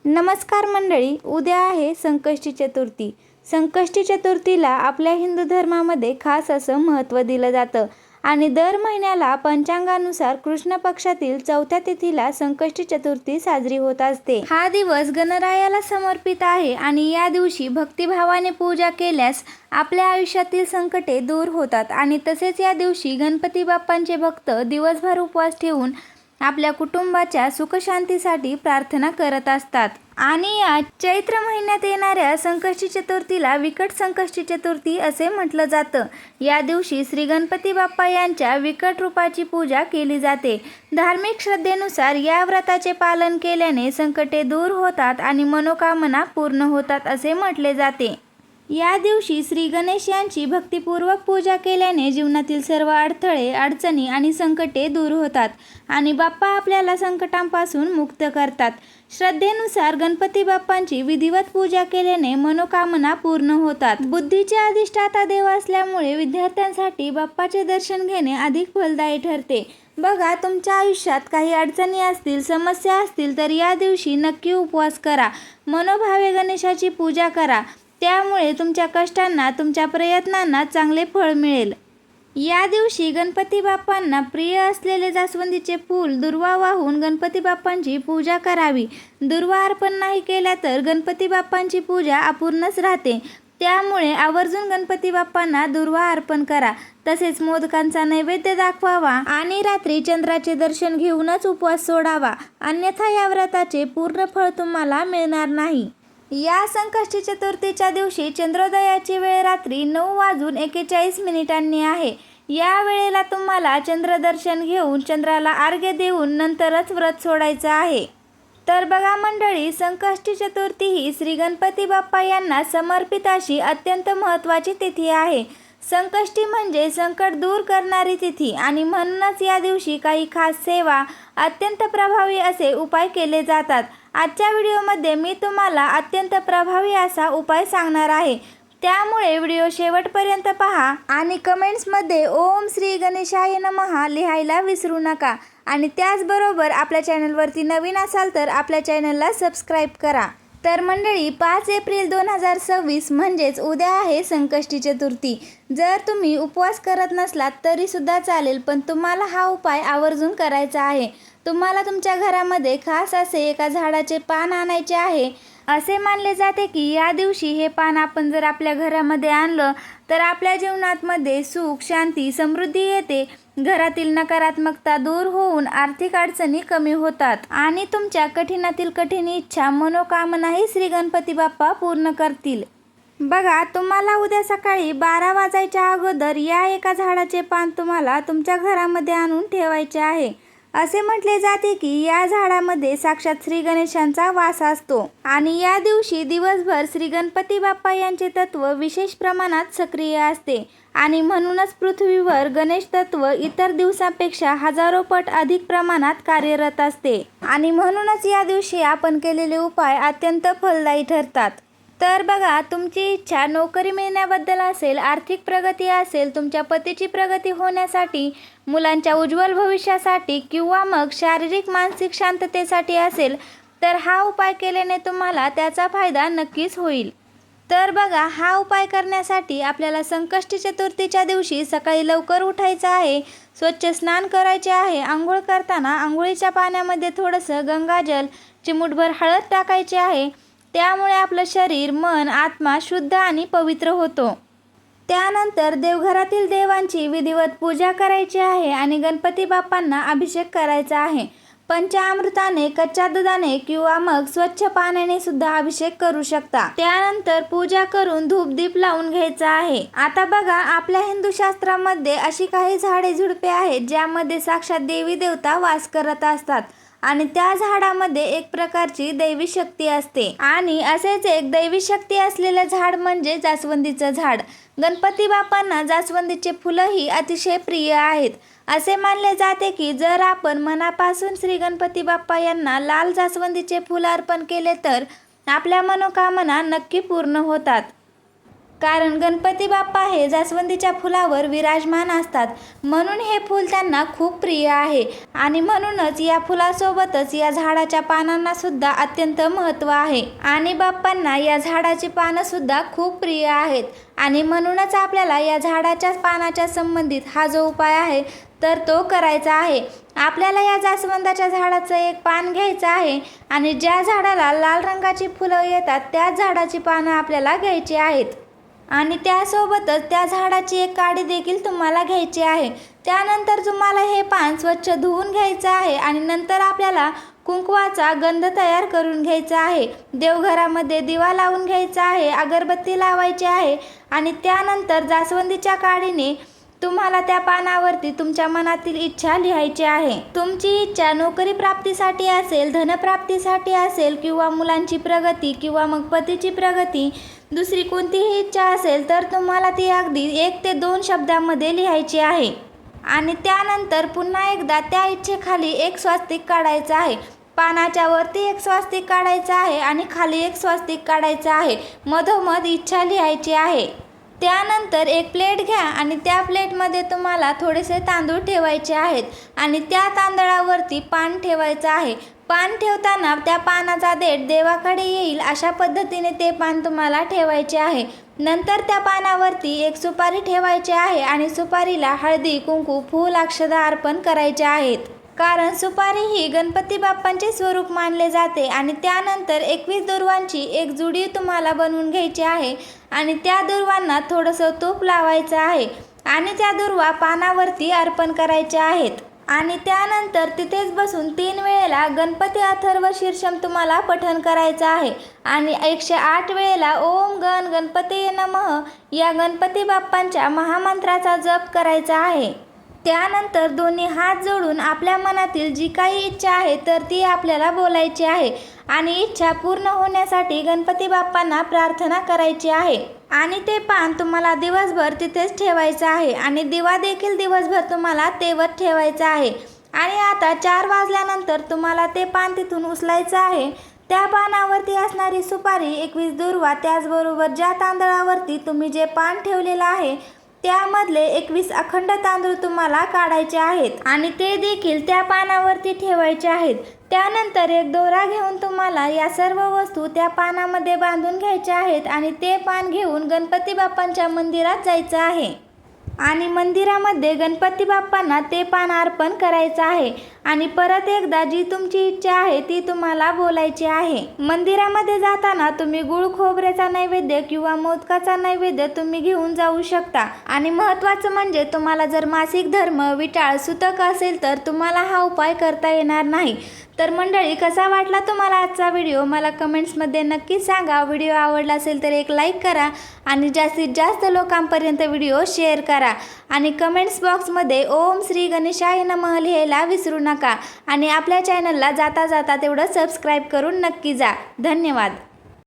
नमस्कार मंडळी, उद्या आहे संकष्टी चतुर्थी. संकष्टी चतुर्थीला आपल्या हिंदू धर्मामध्ये खास असं महत्त्व दिलं जातं आणि दर महिन्याला पंचांगानुसार कृष्ण पक्षातील 4थ्या तिथीला संकष्टी चतुर्थी साजरी होत असते. हा दिवस गणरायाला समर्पित आहे आणि या दिवशी भक्तिभावाने पूजा केल्यास आपल्या आयुष्यातील संकटे दूर होतात आणि तसेच या दिवशी गणपती बाप्पांचे भक्त दिवसभर उपवास ठेवून आपल्या कुटुंबाच्या सुखशांतीसाठी प्रार्थना करत असतात. आणि या चैत्र महिन्यात येणाऱ्या संकष्टी चतुर्थीला विकट संकष्टी चतुर्थी असे म्हटलं जातं. या दिवशी श्री गणपती बाप्पा यांच्या विकट रूपाची पूजा केली जाते. धार्मिक श्रद्धेनुसार या व्रताचे पालन केल्याने संकटे दूर होतात आणि मनोकामना पूर्ण होतात असे म्हटले जाते. या दिवशी श्री गणेश यांची भक्तिपूर्वक पूजा केल्याने जीवनातील सर्व अडथळे, अडचणी आणि संकटे दूर होतात आणि बाप्पा आपल्याला संकटांपासून मुक्त करतात. श्रद्धेनुसार गणपती बाप्पांची विधिवत पूजा केल्याने मनोकामना पूर्ण होतात. बुद्धीचे अधिष्ठाता देव असल्यामुळे विद्यार्थ्यांसाठी बाप्पाचे दर्शन घेणे अधिक फलदायी ठरते. बघा, तुमच्या आयुष्यात काही अडचणी असतील, समस्या असतील तर या दिवशी नक्की उपवास करा. मनोभावे गणेशाची पूजा करा. त्यामुळे तुमच्या कष्टांना, तुमच्या प्रयत्नांना चांगले फळ मिळेल. या दिवशी गणपती बाप्पांना प्रिय असलेले जास्वंदीचे फूल दुर्वा वाहून गणपती बाप्पांची पूजा करावी. दुर्वा अर्पण नाही केल्या तर गणपती बाप्पांची पूजा अपूर्णच राहते. त्यामुळे आवर्जून गणपती बाप्पांना दुर्वा अर्पण करा. तसेच मोदकांचा नैवेद्य दाखवावा आणि रात्री चंद्राचे दर्शन घेऊनच उपवास सोडावा. अन्यथा या व्रताचे पूर्ण फळ तुम्हाला मिळणार नाही. या संकष्टी चतुर्थीच्या दिवशी चंद्रोदयाची वेळ रात्री 9:41 आहे. या वेळेला तुम्हाला चंद्रदर्शन घेऊन चंद्राला अर्घ्य देऊन नंतरच व्रत सोडायचं आहे. तर बघा मंडळी, संकष्टी चतुर्थी ही श्री गणपती बाप्पा यांना समर्पित अशी अत्यंत महत्त्वाची तिथी आहे. संकष्टी म्हणजे संकट दूर करणारी तिथी आणि म्हणूनच या दिवशी काही खास सेवा, अत्यंत प्रभावी असे उपाय केले जातात. आजच्या व्हिडिओमध्ये मी तुम्हाला अत्यंत प्रभावी असा उपाय सांगणार आहे. त्यामुळे व्हिडिओ शेवटपर्यंत पहा आणि कमेंट्समध्ये ओम श्री गणेशाय नमः लिहायला विसरू नका. आणि त्याचबरोबर आपल्या चॅनलवरती नवीन असाल तर आपल्या चॅनलला सबस्क्राईब करा. तर मंडळी, 5 एप्रिल 2026 म्हणजेच उद्या आहे संकष्टी चतुर्थी. जर तुम्ही उपवास करत नसलात तरीसुद्धा चालेल, पण तुम्हाला हा उपाय आवर्जून करायचा आहे. तुम्हाला तुमच्या घरामध्ये खास असे एका झाडाचे पान आणायचे आहे. असे मानले जाते की या दिवशी हे पान आपण जर आपल्या घरामध्ये आणलं तर आपल्या जीवनामध्ये सुख, शांती, समृद्धी येते. घरातील नकारात्मकता दूर होऊन आर्थिक अडचणी कमी होतात आणि तुमच्या कठीणातील कठीण इच्छा, मनोकामनाही श्री गणपती बाप्पा पूर्ण करतील. बघा, तुम्हाला उद्या सकाळी 12 वाजायच्या अगोदर या एका झाडाचे पान तुम्हाला तुमच्या घरामध्ये आणून ठेवायचे आहे. असे म्हटले जाते की या झाडामध्ये साक्षात श्री गणेशांचा वास असतो आणि या दिवशी दिवसभर श्री गणपती बाप्पा यांचे तत्व विशेष प्रमाणात सक्रिय असते आणि म्हणूनच पृथ्वीवर गणेश तत्व इतर दिवसांपेक्षा हजारो पट अधिक प्रमाणात कार्यरत असते आणि म्हणूनच या दिवशी आपण केलेले उपाय अत्यंत फलदायी ठरतात. तर बघा, तुमची इच्छा नोकरी मिळण्याबद्दल असेल, आर्थिक प्रगती असेल, तुमच्या पतीची प्रगती होण्यासाठी, मुलांच्या उज्ज्वल भविष्यासाठी किंवा मग शारीरिक मानसिक शांततेसाठी असेल तर हा उपाय केल्याने तुम्हाला त्याचा फायदा नक्कीच होईल. तर बघा, हा उपाय करण्यासाठी आपल्याला संकष्टी चतुर्थीच्या दिवशी सकाळी लवकर उठायचं आहे. स्वच्छ स्नान करायचे आहे. आंघोळ करताना आंघोळीच्या पाण्यामध्ये थोडंसं गंगाजल, चिमूटभर हळद टाकायचे आहे. त्यामुळे आपलं शरीर, मन, आत्मा शुद्ध आणि पवित्र होतो. त्यानंतर देवघरातील देवांची विधिवत पूजा करायची आहे आणि गणपती बाप्पांना अभिषेक करायचा आहे. पंचामृताने, कच्च्या दुधाने किंवा मग स्वच्छ पाण्याने सुद्धा अभिषेक करू शकता. त्यानंतर पूजा करून धूपदीप लावून घ्यायचा आहे. आता बघा, आपल्या हिंदू शास्त्रामध्ये अशी काही झाडे झुडपे आहेत ज्यामध्ये साक्षात देवी देवता वास करत असतात आणि त्या झाडामध्ये एक प्रकारची दैवी शक्ती असते आणि असेच एक दैवी शक्ती असलेलं झाड म्हणजे जास्वंदीचं झाड. गणपती बाप्पांना जास्वंदीचे फुलंही अतिशय प्रिय आहेत. असे मानले जाते की जर आपण मनापासून श्री गणपती बाप्पा यांना लाल जास्वंदीचे फुल अर्पण केले तर आपल्या मनोकामना नक्की पूर्ण होतात. कारण गणपती बाप्पा हे जास्वंदीच्या फुलावर विराजमान असतात, म्हणून हे फूल त्यांना खूप प्रिय आहे. आणि म्हणूनच या फुलासोबतच या झाडाच्या पानांना सुद्धा अत्यंत महत्त्व आहे. आणि बाप्पांना या झाडाची पानं सुद्धा खूप प्रिय आहेत. आणि म्हणूनच आपल्याला या झाडाच्या पानाच्या संबंधित हा जो उपाय आहे तर तो करायचा आहे. आपल्याला या जास्वंदाच्या झाडाचं एक पान घ्यायचं आहे आणि ज्या झाडाला लाल रंगाची फुलं येतात त्याच झाडाची पानं आपल्याला घ्यायची आहेत. आणि त्यासोबतच त्या झाडाची एक काडी देखील तुम्हाला घ्यायची आहे. त्यानंतर तुम्हाला हे पान स्वच्छ धुवून घ्यायचं आहे आणि नंतर आपल्याला कुंकवाचा गंध तयार करून घ्यायचा आहे. देवघरामध्ये दिवा लावून घ्यायचा आहे, अगरबत्ती लावायची आहे आणि त्यानंतर जास्वंदीच्या काडीने तुम्हाला त्या पानावरती तुमच्या मनातील इच्छा लिहायची आहे. तुमची इच्छा नोकरी प्राप्तीसाठी असेल, धनप्राप्तीसाठी असेल किंवा मुलांची प्रगती किंवा मग पतीची प्रगती, दुसरी कोणतीही इच्छा असेल तर तुम्हाला ती अगदी 1 ते 2 शब्दामध्ये लिहायची आहे. आणि त्यानंतर पुन्हा एकदा त्या इच्छेखाली एक स्वास्तिक काढायचं आहे. पानाच्या वरती एक स्वास्तिक काढायचं आहे आणि खाली एक स्वास्तिक काढायचं आहे. मधोमध इच्छा लिहायची आहे. त्यानंतर एक प्लेट घ्या आणि त्या प्लेटमध्ये तुम्हाला थोडेसे तांदूळ ठेवायचे आहेत आणि त्या तांदळावरती पान ठेवायचं आहे. पान ठेवताना त्या पानाचा देठ देवाकडे येईल अशा पद्धतीने ते पान तुम्हाला ठेवायचे आहे. नंतर त्या पानावरती एक सुपारी ठेवायची आहे आणि सुपारीला हळदी, कुंकू, फूल, अक्षता अर्पण करायचे आहेत. कारण सुपारी ही गणपती बाप्पांचे स्वरूप मानले जाते. आणि त्यानंतर 21 दुर्वांची एक जुडी तुम्हाला बनवून घ्यायची आहे आणि त्या दुर्वांना थोडंसं तूप लावायचं आहे आणि त्या दुर्वा पानावरती अर्पण करायच्या आहेत. आणि त्यानंतर तिथेच बसून 3 वेळेला गणपती अथर्व शीर्षम तुम्हाला पठण करायचं आहे आणि 108 वेळेला ओम गण गणपतीये नमः या गणपती बाप्पांच्या महामंत्राचा जप करायचा आहे. त्यानंतर दोन्ही हात जोडून आपल्या मनातील जी काही इच्छा आहे तर ती आपल्याला बोलायची आहे आणि इच्छा पूर्ण होण्यासाठी गणपती बाप्पांना प्रार्थना करायची आहे. आणि ते पान तुम्हाला दिवसभर तिथेच ठेवायचं आहे आणि दिवा देखील दिवसभर तुम्हाला तेवत ठेवायचा आहे. आणि आता 4 वाजल्यानंतर तुम्हाला ते पान तिथून उचलायचं आहे. त्या पानावरती असणारी सुपारी, 21 दुर्वा, त्याचबरोबर ज्या तांदळावरती तुम्ही जे पान ठेवलेलं आहे त्यामधले 21 अखंड तांदूळ तुम्हाला काढायचे आहेत आणि ते देखील त्या पानावरती ठेवायचे आहेत. त्यानंतर एक दोरा घेऊन तुम्हाला या सर्व वस्तू त्या पानामध्ये बांधून घ्यायच्या आहेत आणि ते पान घेऊन गणपती बाप्पांच्या मंदिरात जायचं आहे आणि मंदिरामध्ये गणपती बाप्पांना ते पान अर्पण करायचं आहे. आणि परत एकदा जी तुमची इच्छा आहे ती तुम्हाला बोलायची आहे. मंदिरामध्ये जाताना तुम्ही गुळ खोबऱ्याचा नैवेद्य किंवा मोदकाचा नैवेद्य तुम्ही घेऊन जाऊ शकता. आणि महत्त्वाचं म्हणजे तुम्हाला जर मासिक धर्म, विटाळ, सुतक असेल तर तुम्हाला हा उपाय करता येणार नाही. तर मंडळी, कसा वाटला तुम्हाला आजचा व्हिडिओ मला कमेंट्समध्ये नक्की सांगा. व्हिडिओ आवडला असेल तर एक लाईक करा आणि जास्तीत जास्त लोकांपर्यंत व्हिडिओ शेअर करा. आणि कमेंट्स बॉक्समध्ये ओम श्री गणेशाय नमः लिहायला विसरू नका. आणि आपल्या चॅनलला जाता जाता तेवढं सबस्क्राईब करून नक्की जा. धन्यवाद.